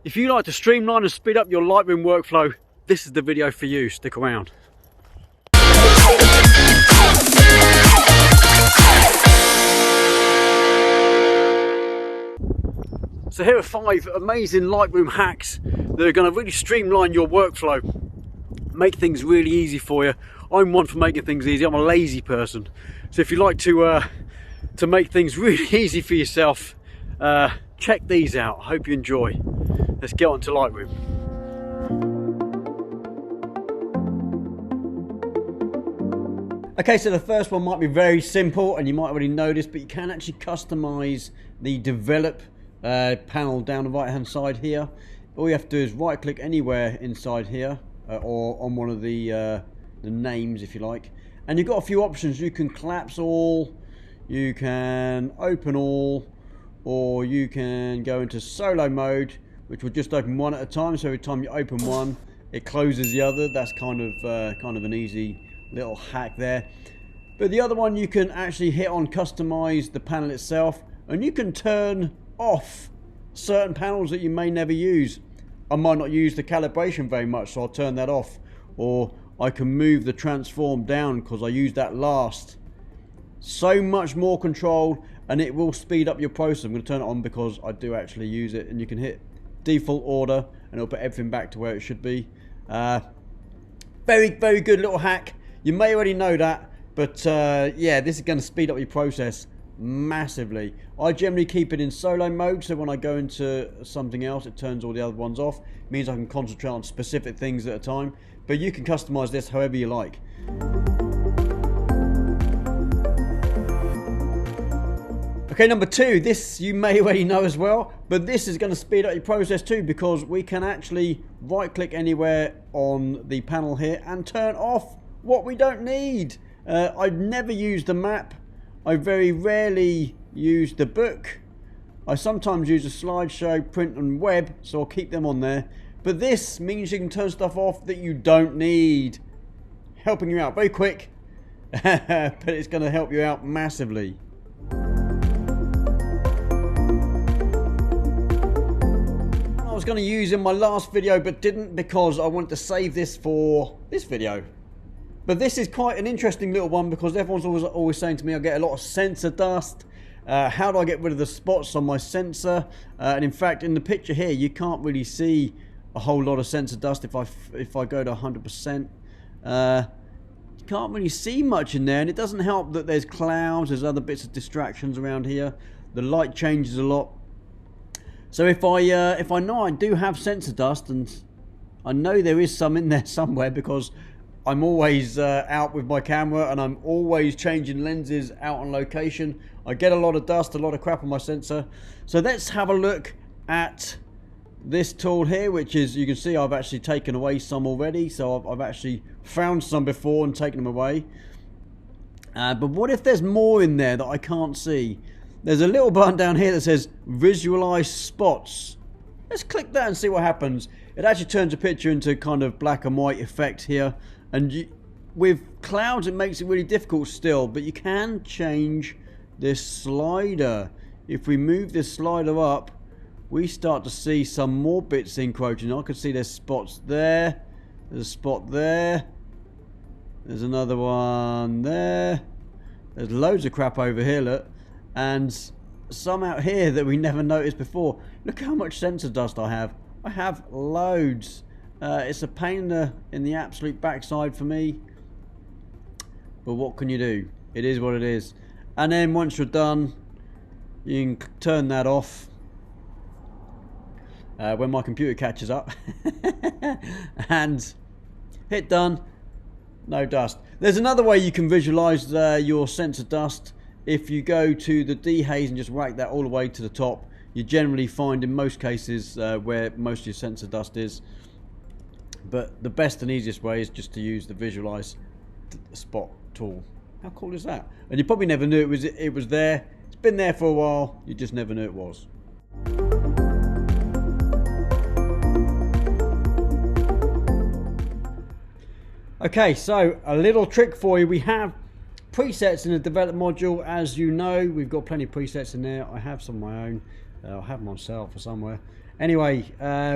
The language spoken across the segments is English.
If you like to streamline and speed up your Lightroom workflow, this is the video for you. Stick around. So here are 5 amazing Lightroom hacks that are going to really streamline your workflow, make things really easy for you. I'm one for making things easy. I'm a lazy person. So if you like to make things really easy for yourself, check these out. I hope you enjoy. Let's get on to Lightroom. Okay, so the first one might be very simple and you might already know this, but you can actually customize the develop panel down the right hand side here. All you have to do is right click anywhere inside here or on one of the names if you like, and you've got a few options. You can collapse all, you can open all, or you can go into solo mode, which will just open one at a time. So every time you open one, it closes the other. That's kind of an easy little hack there. But the other one, you can actually hit on customize the panel itself, and you can turn off certain panels that you may never use. I might not use the calibration very much, so I'll turn that off, or I can move the transform down because I use that last. So much more control, and it will speed up your process. I'm going to turn it on because I do actually use it, and you can hit default order and it'll put everything back to where it should be. Very good little hack. You may already know that, but yeah, this is going to speed up your process massively. I generally keep it in solo mode, so when I go into something else it turns all the other ones off. It means I can concentrate on specific things at a time, but you can customize this however you like. Okay, number 2, this you may already know as well, but this is going to speed up your process too, because we can actually right click anywhere on the panel here and turn off what we don't need. I've never used the map. I very rarely use the book. I sometimes use a slideshow, print and web, so I'll keep them on there. But this means you can turn stuff off that you don't need. Helping you out very quick, but it's going to help you out massively. I was going to use in my last video but didn't, because I wanted to save this for this video. But this is quite an interesting little one, because everyone's always saying to me I get a lot of sensor dust. How do I get rid of the spots on my sensor? And in fact, in the picture here you can't really see a whole lot of sensor dust. If I go to 100%, you can't really see much in there, and it doesn't help that there's clouds, there's other bits of distractions around here. The light changes a lot. So if I know I do have sensor dust, and I know there is some in there somewhere, because I'm always out with my camera and I'm always changing lenses out on location, I get a lot of dust, a lot of crap on my sensor. So let's have a look at this tool here, which is, you can see I've actually taken away some already. So I've actually found some before and taken them away. But what if there's more in there that I can't see? There's a little button down here that says Visualise spots. Let's click that and see what happens. It actually turns a picture into kind of black and white effect here. And with clouds it makes it really difficult still, but you can change this slider. If we move this slider up, we start to see some more bits encroaching. I can see there's spots there. There's a spot there. There's another one there. There's loads of crap over here, look. And some out here that we never noticed before. Look how much sensor dust I have. I have loads. It's a pain in the absolute backside for me. But what can you do? It is what it is. And then once you're done, you can turn that off. When my computer catches up. And hit done. No dust. There's another way you can visualize your sensor dust. If you go to the dehaze and just whack that all the way to the top, you generally find in most cases where most of your sensor dust is. But the best and easiest way is just to use the Visualise spot tool. How cool is that? And you probably never knew it was there. It's been there for a while, you just never knew it was. Okay, so a little trick for you. We have presets in the develop module. As you know, we've got plenty of presets in there. I have some of my own. I have them on sale for somewhere. Anyway,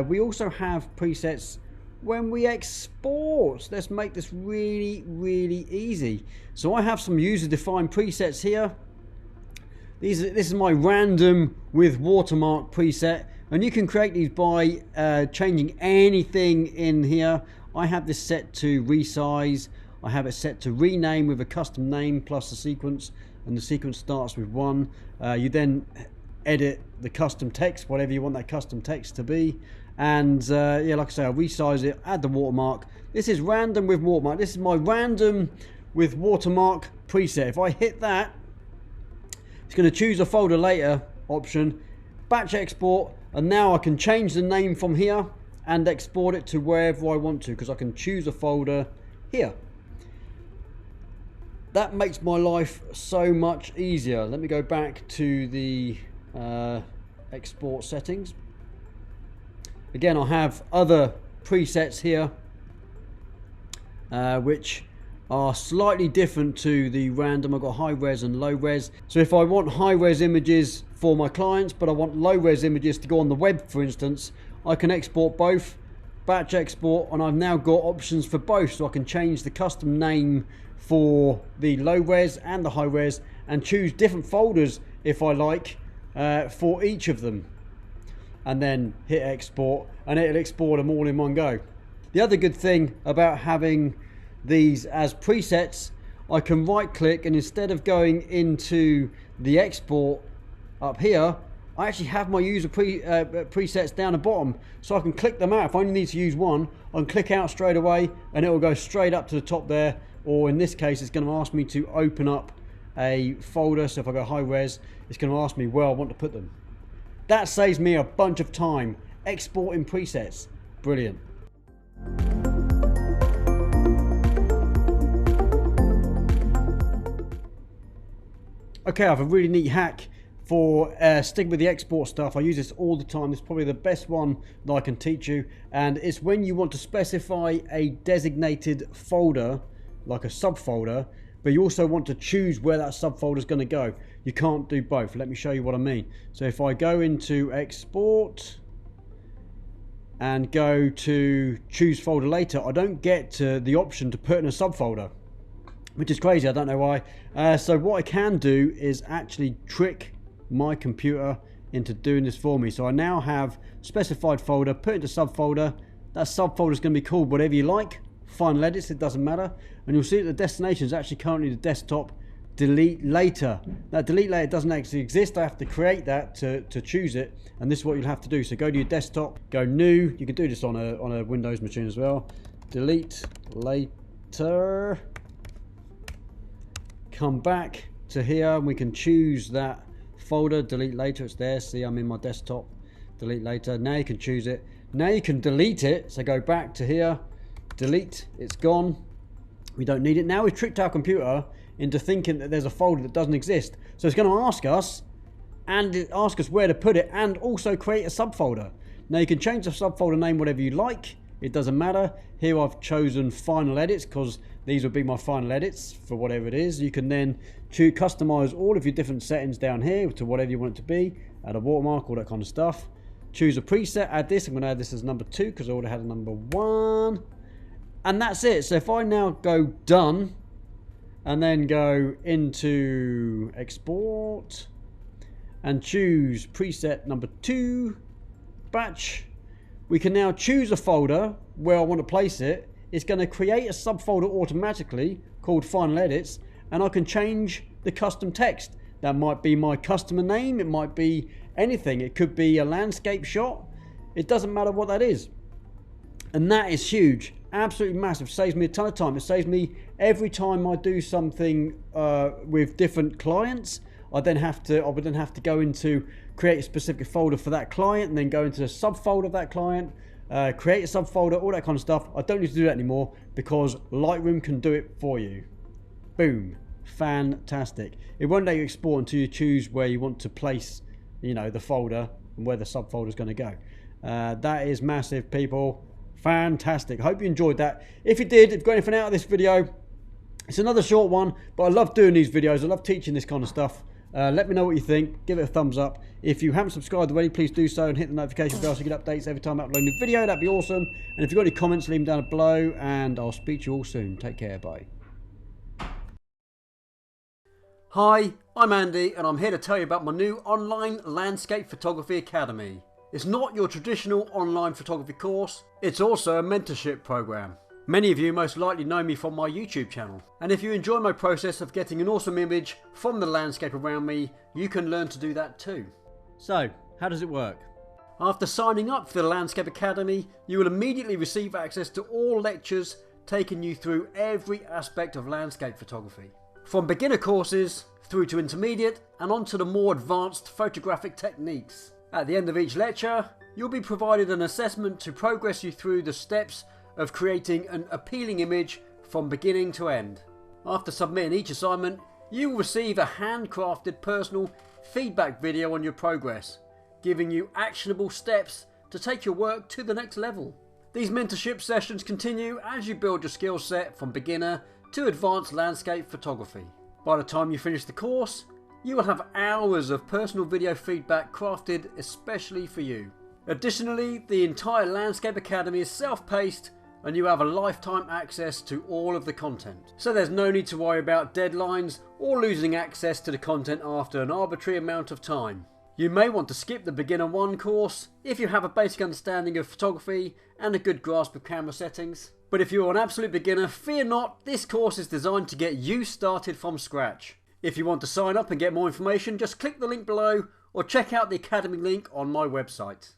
we also have presets when we export. Let's make this really, really easy. So I have some user-defined presets here. This is my random with watermark preset, and you can create these by changing anything in here. I have this set to resize. I have it set to rename with a custom name plus a sequence, and the sequence starts with 1. You then edit the custom text, whatever you want that custom text to be. And yeah, like I say, I'll resize it, add the watermark. This is random with watermark. This is my random with watermark preset. If I hit that, it's going to choose a folder later option, batch export, and now I can change the name from here and export it to wherever I want to, because I can choose a folder here. That makes my life so much easier. Let me go back to the export settings. Again, I have other presets here which are slightly different to the random. I've got high res and low res. So if I want high res images for my clients, but I want low res images to go on the web, for instance, I can export both, batch export, and I've now got options for both. So I can change the custom name for the low res and the high res and choose different folders if I like for each of them, and then hit export, and it'll export them all in one go. The other good thing about having these as presets, I can right click, and instead of going into the export up here, I actually have my user presets down the bottom, so I can click them out. If I only need to use one, I can click out straight away and it will go straight up to the top there. Or in this case, it's going to ask me to open up a folder. So if I go high res, it's going to ask me where I want to put them. That saves me a bunch of time exporting presets. Brilliant. Okay, I have a really neat hack for sticking with the export stuff. I use this all the time. It's probably the best one that I can teach you. And it's when you want to specify a designated folder, like a subfolder, but you also want to choose where that subfolder is going to go. You can't do both. Let me show you what I mean. So if I go into export and go to choose folder later, I don't get the option to put in a subfolder, which is crazy. I don't know why. So what I can do is actually trick my computer into doing this for me. So I now have specified folder, put into subfolder. That subfolder is going to be called whatever you like. Final edits, it doesn't matter. And you'll see that the destination is actually currently the desktop. Delete later. Now delete later doesn't actually exist. I have to create that to choose it, and this is what you'll have to do. So go to your desktop, go new. You can do this on a Windows machine as well. Delete later. Come back to here and we can choose that folder, delete later. It's there. See, I'm in my desktop. Delete later. Now you can choose it. Now you can delete it. So go back to here, delete. It's gone. We don't need it. Now we've tricked our computer into thinking that there's a folder that doesn't exist. So it's going to ask us, and ask us where to put it, and also create a subfolder. Now you can change the subfolder name whatever you like. It doesn't matter. Here I've chosen final edits because these will be my final edits for whatever it is. You can then customize all of your different settings down here to whatever you want it to be. Add a watermark, all that kind of stuff. Choose a preset, add this. I'm going to add this as number 2 because I already had a number 1. And that's it. So if I now go done and then go into export and choose preset number 2, batch, we can now choose a folder where I want to place it. It's going to create a subfolder automatically called final edits, and I can change the custom text. That might be my customer name, it might be anything. It could be a landscape shot. It doesn't matter what that is. And that is huge, absolutely massive. Saves me a ton of time. It saves me every time I do something with different clients. I would then have to go into create a specific folder for that client, and then go into the subfolder of that client, create a subfolder, all that kind of stuff. I don't need to do that anymore because Lightroom can do it for you. Boom. Fantastic. It won't let you export until you choose where you want to place, you know, the folder and where the subfolder is going to go. That is massive, people. Fantastic. Hope you enjoyed that. If you did, if you got anything out of this video, it's another short one, but I love doing these videos. I love teaching this kind of stuff. Let me know what you think. Give it a thumbs up. If you haven't subscribed already, please do so and hit the notification bell so you get updates every time I upload a new video. That'd be awesome. And if you've got any comments, leave them down below, and I'll speak to you all soon. Take care. Bye. Hi, I'm Andy, and I'm here to tell you about my new online landscape photography academy. It's not your traditional online photography course. It's also a mentorship program. Many of you most likely know me from my YouTube channel, and if you enjoy my process of getting an awesome image from the landscape around me, you can learn to do that too. So, how does it work? After signing up for the Landscape Academy, you will immediately receive access to all lectures taking you through every aspect of landscape photography. From beginner courses through to intermediate and onto the more advanced photographic techniques. At the end of each lecture, you'll be provided an assessment to progress you through the steps of creating an appealing image from beginning to end. After submitting each assignment, you will receive a handcrafted personal feedback video on your progress, giving you actionable steps to take your work to the next level. These mentorship sessions continue as you build your skill set from beginner to advanced landscape photography. By the time you finish the course, you will have hours of personal video feedback crafted especially for you. Additionally, the entire Landscape Academy is self-paced and you have a lifetime access to all of the content. So there's no need to worry about deadlines or losing access to the content after an arbitrary amount of time. You may want to skip the Beginner 1 course if you have a basic understanding of photography and a good grasp of camera settings. But if you're an absolute beginner, fear not, this course is designed to get you started from scratch. If you want to sign up and get more information, just click the link below or check out the Academy link on my website.